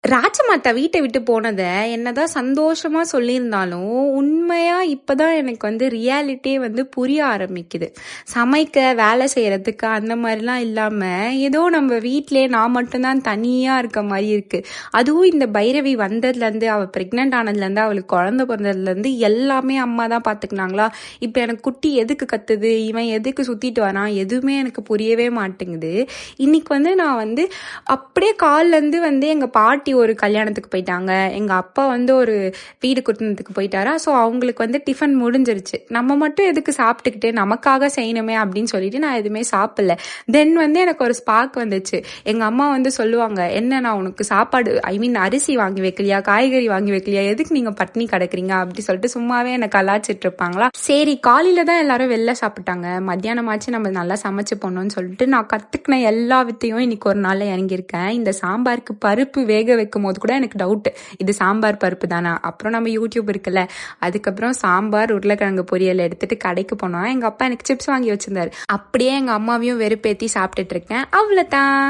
ராஜமாதா வீட்ட விட்டு போனத என்னதான் சந்தோஷமா சொல்லியிருந்தாலும், உண்மையா இப்பதான் எனக்கு ரியாலிட்டியே புரிய ஆரம்பிக்குது. சமைக்க, வேலை செய்றதுக்கு அந்த மாரிலாம் இல்லாம, ஏதோ நம்ம வீட்லயே நான் மட்டும் தான் தனியா இருக்க மாரி இருக்கு. அதுவும் இந்த பைரவி வந்ததுலருந்து, அவ பிரெக்னன்ட் ஆனதுலருந்து, அவளுக்கு குழந்தை பொறந்ததுலருந்து எல்லாமே அம்மா தான் பாத்துக்கினாங்களா? இப்ப எனக்கு குட்டி எதுக்கு கத்துது? இவன் எதுக்கு சுத்திட்டு வரான்? எதுவுமே எனக்கு புரியவே மாட்டேங்குது. இன்னைக்கு நான் அப்படியே கால்லேருந்து எங்க பாட்டி ஒரு கல்யாணத்துக்கு போயிட்டாங்க. எங்க அப்பா ஒரு வீடு குடுத்தனத்துக்கு போயிட்டாரா. ஸோ அவங்களுக்கு டிஃபன் முடிஞ்சிருச்சு. நம்ம மட்டும் எதுக்கு சாப்பிட்டுக்கிட்டு நமக்காக செய்யணுமே அப்படின்னு சொல்லிட்டு நான் எதுவுமே சாப்பிடல. தென் எனக்கு ஒரு ஸ்பார்க் வந்துச்சு. எங்க அம்மா சொல்லுவாங்க, என்ன நான் உனக்கு சாப்பாடு அரிசி வாங்கி வைக்கலையா, காய்கறி வாங்கி வைக்கலையா, எதுக்கு நீங்க பட்னி கிடக்குறீங்க அப்படி சொல்லிட்டு சும்மாவே எனக்கு கலாச்சிட்டு இருப்பாங்களா. சரி, காலையில தான் எல்லாரும் வெளில சாப்பிட்டாங்க, மத்தியானமாச்சு நம்ம நல்லா சமைச்சு போனோம்னு சொல்லிட்டு நான் கத்துக்கின எல்லா வித்தையும் இன்னைக்கு ஒரு நாள்ல இறங்கியிருக்கேன். இந்த சாம்பாருக்கு பருப்பு வேக வைக்கும் போது கூட எனக்கு டவுட், இது சாம்பார் பருப்பு தானா. அப்புறம் நம்ம யூடியூப் இருக்குல்ல, அதுக்கப்புறம் சாம்பார் உருளைக்கிழங்கு பொரியல் எடுத்துட்டு கடைக்கு போனோம். எங்க அப்பா எனக்கு சிப்ஸ் வாங்கி வச்சிருந்தாரு. அப்படியே எங்க அம்மாவையும் வெறுப்பேத்தி சாப்பிட்டுட்டு இருக்கேன். அவ்வளவுதான்.